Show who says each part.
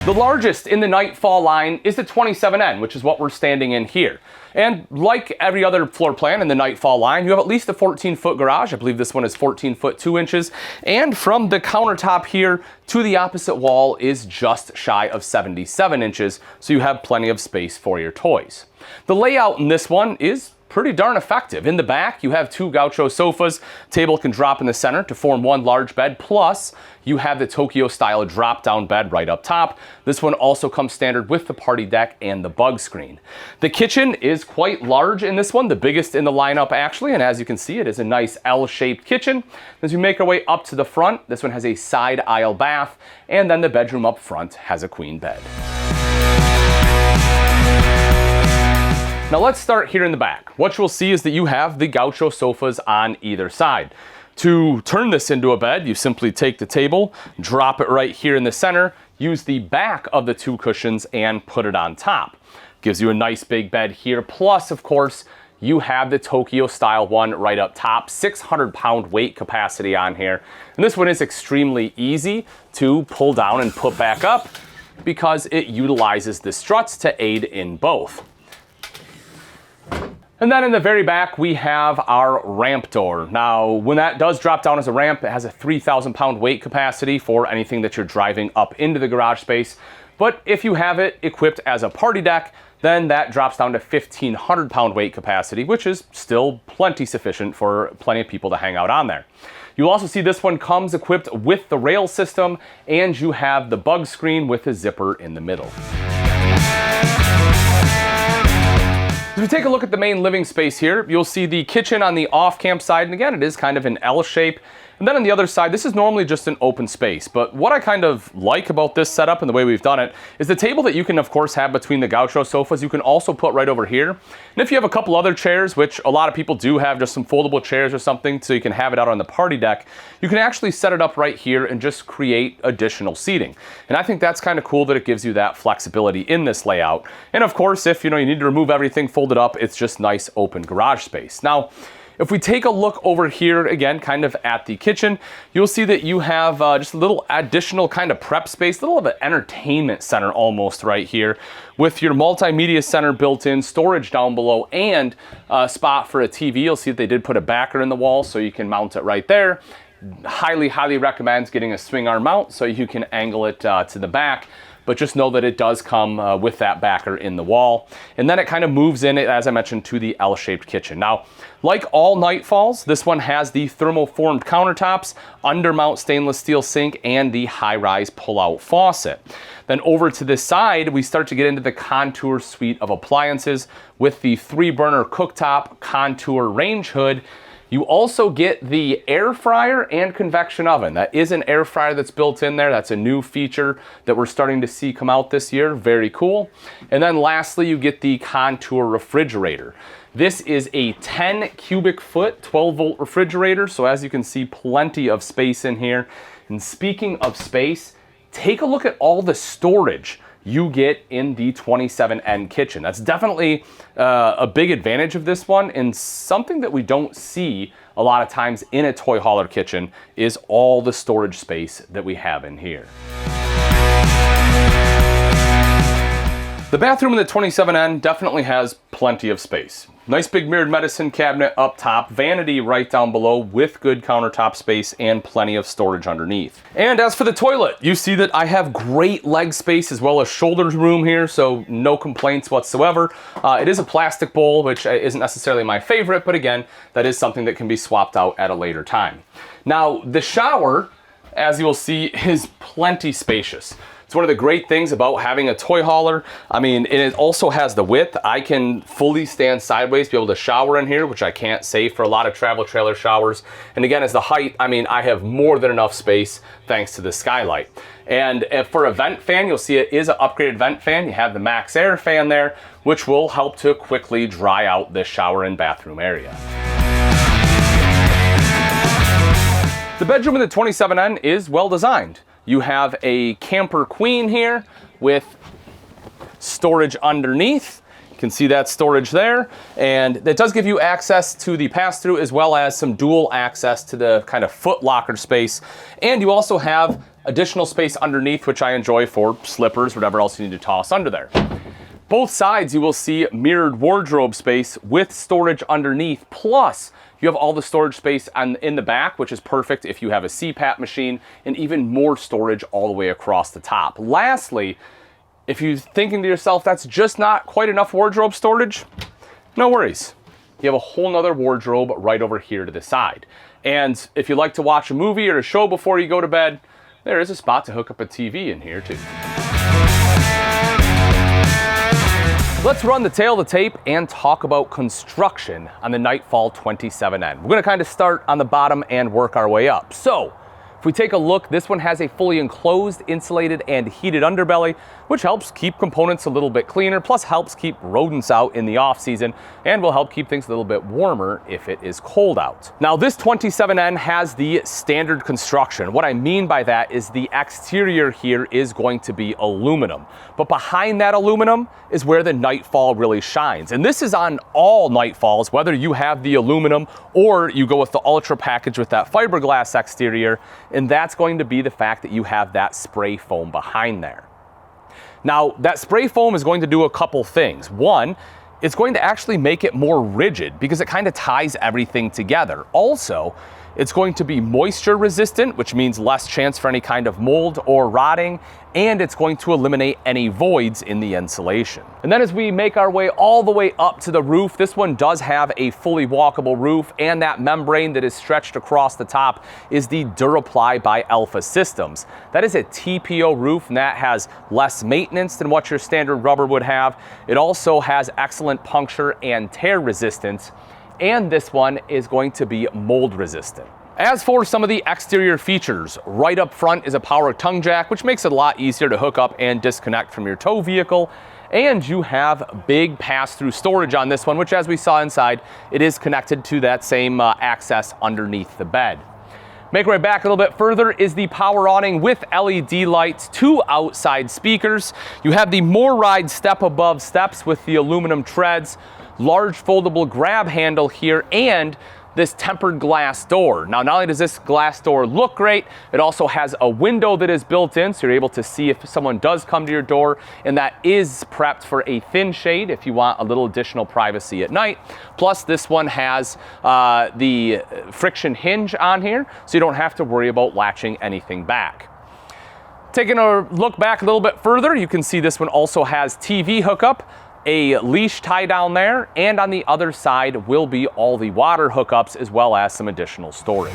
Speaker 1: The largest in the Nightfall line is the 27N, which is what we're standing in here. And like every other floor plan in the Nightfall line, you have at least a 14-foot garage. I believe this one is 14 foot 2 inches. And from the countertop here to the opposite wall is just shy of 77 inches, so you have plenty of space for your toys. The layout in this one is pretty darn effective. In the back, you have 2 gaucho sofas. Table can drop in the center to form 1 large bed, plus you have the Tokyo style drop down bed right up top. This one also comes standard with the party deck and the bug screen. The kitchen is quite large in this one, the biggest in the lineup actually, and as you can see, it is a nice L-shaped kitchen. As we make our way up to the front, this one has a side aisle bath, and then the bedroom up front has a queen bed. Now let's start here in the back. What you'll see is that you have the gaucho sofas on either side. To turn this into a bed, you simply take the table, drop it right here in the center, use the back of the 2 cushions and put it on top. Gives you a nice big bed here. Plus, of course, you have the Tokyo style one right up top, 600-pound weight capacity on here. And this one is extremely easy to pull down and put back up because it utilizes the struts to aid in both. And then in the very back, we have our ramp door. Now, when that does drop down as a ramp, it has a 3,000-pound weight capacity for anything that you're driving up into the garage space. But if you have it equipped as a party deck, then that drops down to 1,500-pound weight capacity, which is still plenty sufficient for plenty of people to hang out on there. You'll also see this one comes equipped with the rail system, and you have the bug screen with a zipper in the middle. As we take a look at the main living space here, you'll see the kitchen on the off-camp side, and again, it is kind of an L shape. And then on the other side, this is normally just an open space, but what I kind of like about this setup and the way we've done it is the table that you can, of course, have between the gaucho sofas, you can also put right over here. And if you have a couple other chairs, which a lot of people do have, just some foldable chairs or something, so you can have it out on the party deck, you can actually set it up right here and just create additional seating. And I think that's kind of cool that it gives you that flexibility in this layout. And of course, if you need to remove everything, fold it up, it's just nice open garage space. Now, if we take a look over here, again, kind of at the kitchen, you'll see that you have just a little additional kind of prep space, a little of an entertainment center almost right here, with your multimedia center built in, storage down below, and a spot for a TV. You'll see that they did put a backer in the wall, so you can mount it right there. Highly recommends getting a swing arm mount so you can angle it to the back. But just know that it does come with that backer in the wall. And then it kind of moves in, as I mentioned, to the L-shaped kitchen. Now, like all Nightfalls, this one has the thermoformed countertops, undermount stainless steel sink, and the high-rise pull-out faucet. Then over to this side, we start to get into the Contoure suite of appliances with the 3-burner cooktop, Contoure range hood. You also get the air fryer and convection oven. That is an air fryer that's built in there. That's a new feature that we're starting to see come out this year. Very cool. And then lastly, you get the Contoure refrigerator. This is a 10 cubic foot, 12-volt refrigerator. So as you can see, plenty of space in here. And speaking of space, take a look at all the storage you get in the 27N kitchen. That's definitely a big advantage of this one, and something that we don't see a lot of times in a toy hauler kitchen is all the storage space that we have in here. The bathroom in the 27N definitely has plenty of space. Nice big mirrored medicine cabinet up top, vanity right down below with good countertop space and plenty of storage underneath. And as for the toilet, you see that I have great leg space as well as shoulder room here, so no complaints whatsoever. It is a plastic bowl, which isn't necessarily my favorite, but again, that is something that can be swapped out at a later time. Now, the shower, as you'll see, is plenty spacious. It's one of the great things about having a toy hauler. I mean, it also has the width. I can fully stand sideways, be able to shower in here, which I can't say for a lot of travel trailer showers. And again, as the height, I mean, I have more than enough space thanks to the skylight. And for a vent fan, you'll see it is an upgraded vent fan. You have the Max Air fan there, which will help to quickly dry out this shower and bathroom area. The bedroom in the 27N is well designed. You have a camper queen here with storage underneath. You can see that storage there. And that does give you access to the pass-through as well as some dual access to the kind of foot locker space. And you also have Additional space underneath, which I enjoy for slippers, whatever else you need to toss under there. Both sides you will see mirrored wardrobe space with storage underneath, plus you have all the storage space in the back, which is perfect if you have a CPAP machine, and even more storage all the way across the top. Lastly, if you're thinking to yourself, that's just not quite enough wardrobe storage, no worries. You have a whole nother wardrobe right over here to the side. And if you like to watch a movie or a show before you go to bed, there is a spot to hook up a TV in here too. Let's run the tail of the tape and talk about construction on the Nightfall 27N. We're gonna kind of start on the bottom and work our way up. So, if we take a look, this one has a fully enclosed, insulated, and heated underbelly, which helps keep components a little bit cleaner, plus helps keep rodents out in the off season, and will help keep things a little bit warmer if it is cold out. Now, this 27N has the standard construction. What I mean by that is the exterior here is going to be aluminum, but behind that aluminum is where the Nightfall really shines. And this is on all Nightfalls, whether you have the aluminum or you go with the Ultra package with that fiberglass exterior, and that's going to be the fact that you have that spray foam behind there. Now, that spray foam is going to do a couple things. One, it's going to actually make it more rigid because it kind of ties everything together. Also, it's going to be moisture resistant, which means less chance for any kind of mold or rotting, and it's going to eliminate any voids in the insulation. And then as we make our way all the way up to the roof, this one does have a fully walkable roof, and that membrane that is stretched across the top is the Duraply by Alpha Systems. That is a TPO roof, and that has less maintenance than what your standard rubber would have. It also has excellent puncture and tear resistance, and this one is going to be mold resistant. As for some of the exterior features, right up front is a power tongue jack, which makes it a lot easier to hook up and disconnect from your tow vehicle. And you have big pass-through storage on this one, which, as we saw inside, it is connected to that same access underneath the bed. Make our way back a little bit further is the power awning with LED lights, 2 outside speakers. You have the MoreRide step above steps with the aluminum treads, large foldable grab handle here, and this tempered glass door. Now, not only does this glass door look great, it also has a window that is built in, so you're able to see if someone does come to your door, and that is prepped for a thin shade if you want a little additional privacy at night. Plus, this one has the friction hinge on here, so you don't have to worry about latching anything back. Taking a look back a little bit further, you can see this one also has TV hookup, a leash tie down there, and on the other side will be all the water hookups as well as some additional storage.